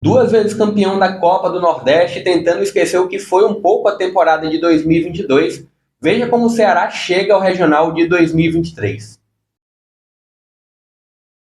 Duas vezes campeão da Copa do Nordeste, tentando esquecer o que foi um pouco a temporada de 2022, veja como o Ceará chega ao Regional de 2023.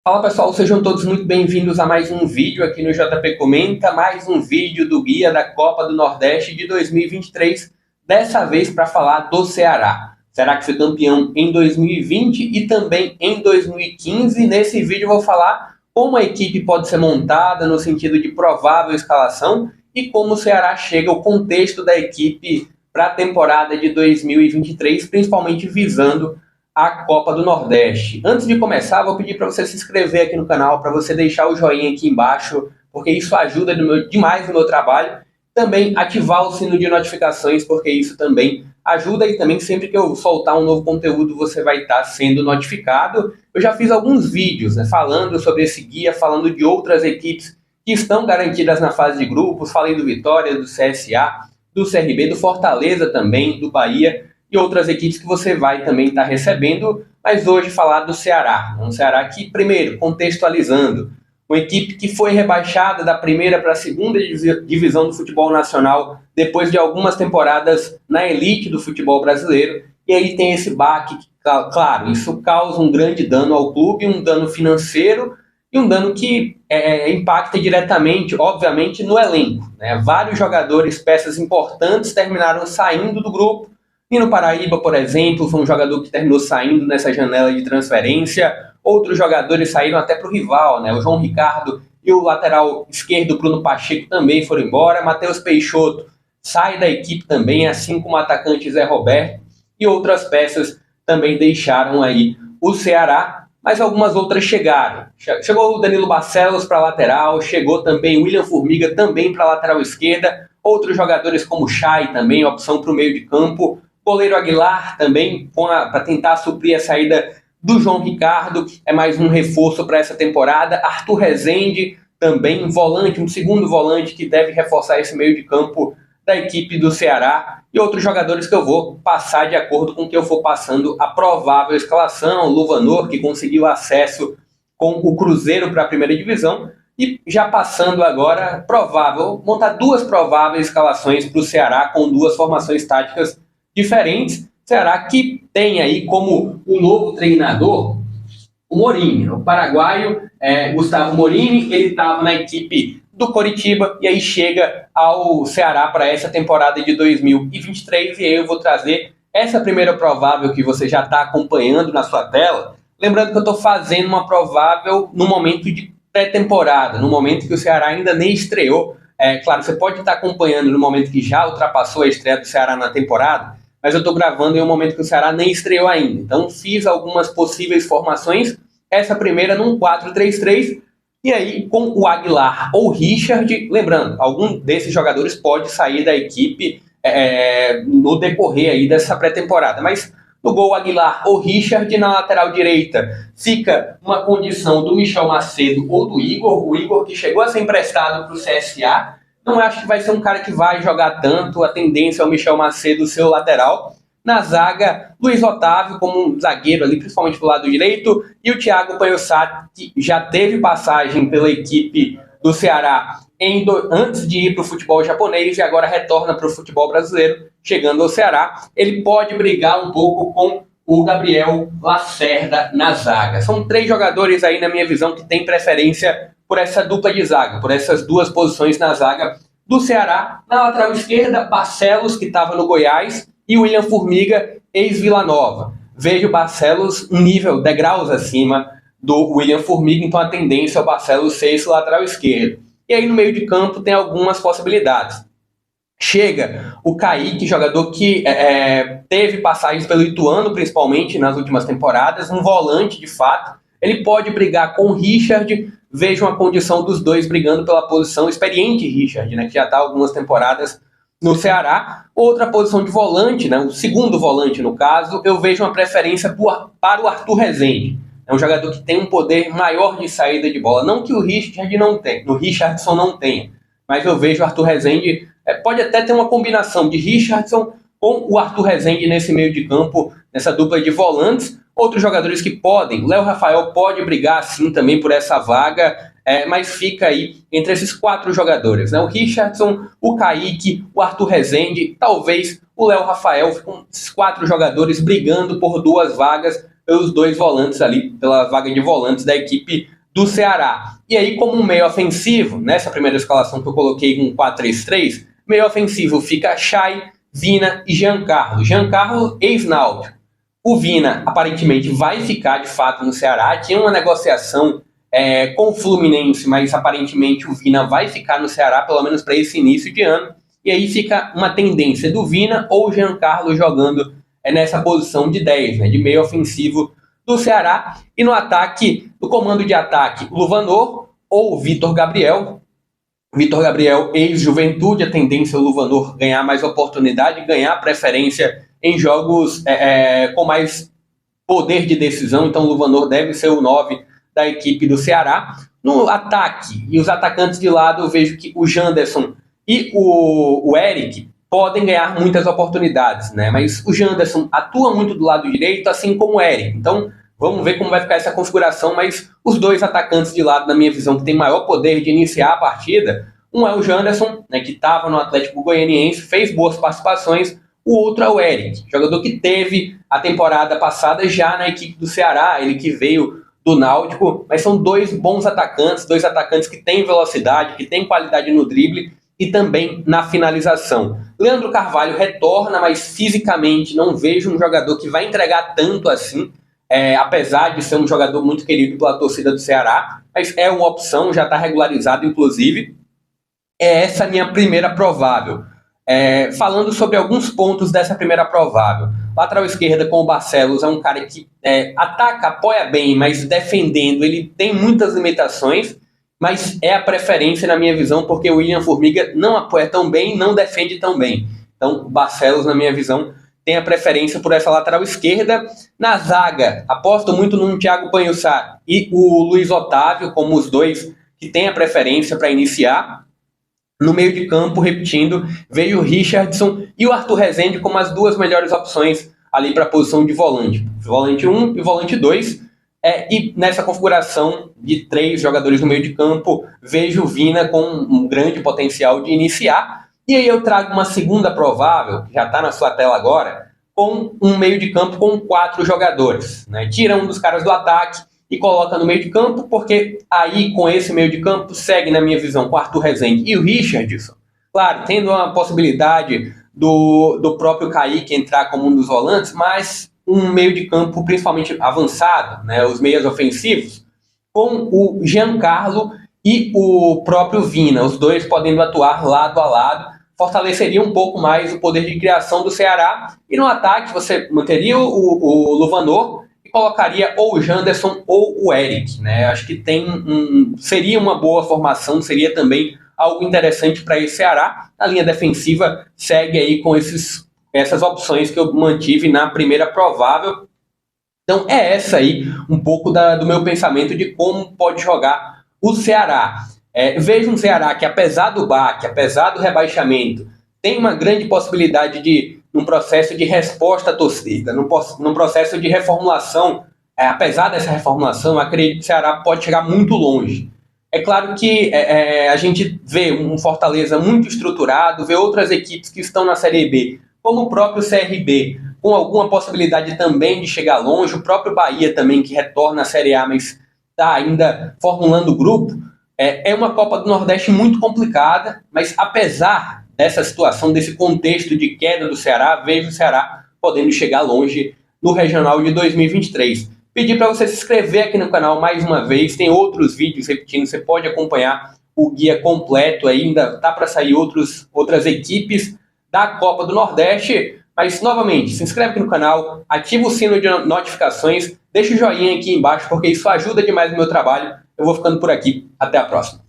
Fala pessoal, sejam todos muito bem-vindos a mais um vídeo aqui no JP Comenta, mais um vídeo do Guia da Copa do Nordeste de 2023, dessa vez para falar do Ceará. Será que foi campeão em 2020 e também em 2015? Nesse vídeo eu vou falar como a equipe pode ser montada no sentido de provável escalação e como o Ceará chega ao contexto da equipe para a temporada de 2023, principalmente visando a Copa do Nordeste. Antes de começar, vou pedir para você se inscrever aqui no canal, para você deixar o joinha aqui embaixo, porque isso ajuda demais no meu trabalho. Também ativar o sino de notificações, porque isso também ajuda, e também sempre que eu soltar um novo conteúdo você vai estar sendo notificado. Eu já fiz alguns vídeos, falando sobre esse guia, falando de outras equipes que estão garantidas na fase de grupos. Falei do Vitória, do CSA, do CRB, do Fortaleza também, do Bahia e outras equipes que você vai também estar recebendo, mas hoje falar do Ceará. Um Ceará que, primeiro, contextualizando, uma equipe que foi rebaixada da primeira para a segunda divisão do futebol nacional depois de algumas temporadas na elite do futebol brasileiro, e aí tem esse baque, claro, isso causa um grande dano ao clube, um dano financeiro e um dano que impacta diretamente, obviamente, no elenco. Vários jogadores, peças importantes, terminaram saindo do grupo. E no Paraíba, por exemplo, foi um jogador que terminou saindo nessa janela de transferência. Outros jogadores saíram até para o rival, o João Ricardo e o lateral esquerdo Bruno Pacheco também foram embora. Matheus Peixoto sai da equipe também, assim como o atacante Zé Roberto. E outras peças também deixaram aí o Ceará, mas algumas outras chegaram. Chegou o Danilo Barcelos para a lateral, chegou também o William Formiga também para a lateral esquerda. Outros jogadores como o Chay também, opção para o meio de campo. Goleiro Aguilar também, para tentar suprir a saída do João Ricardo, é mais um reforço para essa temporada. Arthur Rezende também, um volante, um segundo volante que deve reforçar esse meio de campo da equipe do Ceará. E outros jogadores que eu vou passar de acordo com o que eu for passando a provável escalação. Luvanor, que conseguiu acesso com o Cruzeiro para a primeira divisão. E já passando agora, provável, montar duas prováveis escalações para o Ceará com duas formações táticas diferentes. Ceará que tem aí como o novo treinador o Morini, o paraguaio Gustavo Morini. Ele estava na equipe do Coritiba e aí chega ao Ceará para essa temporada de 2023, e aí eu vou trazer essa primeira provável que você já está acompanhando na sua tela. Lembrando que eu estou fazendo uma provável no momento de pré-temporada, no momento que o Ceará ainda nem estreou. Claro, você pode estar acompanhando no momento que já ultrapassou a estreia do Ceará na temporada, mas eu estou gravando em um momento que o Ceará nem estreou ainda. Então fiz algumas possíveis formações, essa primeira num 4-3-3, e aí com o Aguilar ou Richard. Lembrando, algum desses jogadores pode sair da equipe no decorrer aí dessa pré-temporada, mas no gol Aguilar ou Richard. Na lateral direita fica uma condição do Michel Macedo ou do Igor. O Igor, que chegou a ser emprestado para o CSA, não acho que vai ser um cara que vai jogar tanto. A tendência é o Michel Macedo ser o lateral. Na zaga, Luiz Otávio como um zagueiro ali, principalmente do lado direito, e o Thiago Panhossat, que já teve passagem pela equipe do Ceará antes de ir para o futebol japonês e agora retorna para o futebol brasileiro, chegando ao Ceará. Ele pode brigar um pouco com o Gabriel Lacerda na zaga. São três jogadores aí, na minha visão, que têm preferência por essa dupla de zaga, por essas duas posições na zaga do Ceará. Na lateral esquerda, Barcelos, que estava no Goiás, e o William Formiga, ex-Vila Nova. Vejo o Barcelos um nível, degraus acima do William Formiga, então a tendência é o Barcelos ser esse lateral esquerdo. E aí no meio de campo tem algumas possibilidades. Chega o Kaique, jogador que teve passagens pelo Ituano, principalmente nas últimas temporadas, um volante de fato. Ele pode brigar com o Richard. Vejo uma condição dos dois brigando pela posição. Experiente Richard, que já está algumas temporadas no Ceará. Outra posição de volante, o segundo volante no caso, eu vejo uma preferência para o Arthur Rezende. É um jogador que tem um poder maior de saída de bola. Não que o Richardson não tenha, mas eu vejo o Arthur Rezende, pode até ter uma combinação de Richardson com o Arthur Rezende nesse meio de campo, nessa dupla de volantes. Outros jogadores que podem, Léo Rafael pode brigar sim também por essa vaga. mas fica aí entre esses 4 jogadores, né? O Richardson, o Kaique, o Arthur Rezende, talvez o Léo Rafael, ficam esses 4 jogadores brigando por 2 vagas, pelos 2 volantes ali, pela vaga de volantes da equipe do Ceará. E aí, como um meio ofensivo, nessa primeira escalação que eu coloquei com 4-3-3, meio ofensivo fica Chay, Vina e Giancarlo. Giancarlo, ex-Náutico. O Vina, aparentemente, vai ficar, de fato, no Ceará. Tinha uma negociação com o Fluminense, mas, aparentemente, o Vina vai ficar no Ceará, pelo menos para esse início de ano. E aí fica uma tendência do Vina ou Giancarlo jogando nessa posição de 10, né, de meio ofensivo do Ceará. E no ataque, no comando de ataque, Luvanor ou Vitor Gabriel. Vitor Gabriel, ex-Juventude, a tendência é o Luvanor ganhar mais oportunidade, ganhar preferência em jogos com mais poder de decisão, então o Luvanor deve ser o 9 da equipe do Ceará. No ataque, e os atacantes de lado, eu vejo que o Janderson e o Eric podem ganhar muitas oportunidades, né? Mas o Janderson atua muito do lado direito, assim como o Eric. Então, vamos ver como vai ficar essa configuração, mas os 2 atacantes de lado, na minha visão, que tem maior poder de iniciar a partida, um é o Janderson, né, que estava no Atlético Goianiense, fez boas participações, o outro é o Eric, jogador que teve a temporada passada já na equipe do Ceará, ele que veio do Náutico, mas são 2 bons atacantes, 2 atacantes que têm velocidade, que têm qualidade no drible e também na finalização. Leandro Carvalho retorna, mas fisicamente não vejo um jogador que vai entregar tanto assim, apesar de ser um jogador muito querido pela torcida do Ceará, mas é uma opção, já está regularizado inclusive. É essa a minha primeira provável. Falando sobre alguns pontos dessa primeira provável. Lateral esquerda com o Barcelos é um cara que ataca, apoia bem, mas defendendo ele tem muitas limitações, mas é a preferência na minha visão, porque o William Formiga não apoia tão bem, não defende tão bem. Então o Barcelos, na minha visão, tem a preferência por essa lateral esquerda. Na zaga, aposto muito no Thiago Panhussá e o Luiz Otávio, como os 2 que têm a preferência para iniciar. No meio de campo, repetindo, veio o Richardson e o Arthur Rezende como as 2 melhores opções ali para a posição de volante. Volante 1 e volante 2. E nessa configuração de 3 jogadores no meio de campo, vejo o Vina com um grande potencial de iniciar. E aí eu trago uma segunda provável, que já está na sua tela agora, com um meio de campo com 4 jogadores, né? Tira um dos caras do ataque e coloca no meio de campo, porque aí com esse meio de campo segue, na minha visão, com o Arthur Rezende e o Richardson. Claro, tendo a possibilidade do próprio Kaique entrar como um dos volantes, mas um meio de campo principalmente avançado, né, os meias ofensivos, com o Giancarlo e o próprio Vina, os 2 podendo atuar lado a lado, fortaleceria um pouco mais o poder de criação do Ceará. E no ataque você manteria o Luvanor e colocaria ou o Janderson ou o Eric, né? Acho que seria uma boa formação, seria também algo interessante para esse Ceará. A linha defensiva segue aí com essas opções que eu mantive na primeira provável. Então é essa aí um pouco do meu pensamento de como pode jogar o Ceará. Vejo um Ceará que, apesar do baque, apesar do rebaixamento, tem uma grande possibilidade de, num processo de resposta à torcida, num processo de reformulação. Apesar dessa reformulação, eu acredito que o Ceará pode chegar muito longe. É claro que a gente vê um Fortaleza muito estruturado, vê outras equipes que estão na Série B, como o próprio CRB, com alguma possibilidade também de chegar longe, o próprio Bahia também, que retorna à Série A, mas está ainda formulando o grupo. É uma Copa do Nordeste muito complicada, mas apesar dessa situação, desse contexto de queda do Ceará, vejo o Ceará podendo chegar longe no Regional de 2023. Pedir para você se inscrever aqui no canal mais uma vez, tem outros vídeos repetindo, você pode acompanhar o guia completo, ainda tá para sair outras equipes da Copa do Nordeste, mas novamente, se inscreve aqui no canal, ativa o sino de notificações, deixa o joinha aqui embaixo, porque isso ajuda demais no meu trabalho. Eu vou ficando por aqui, até a próxima.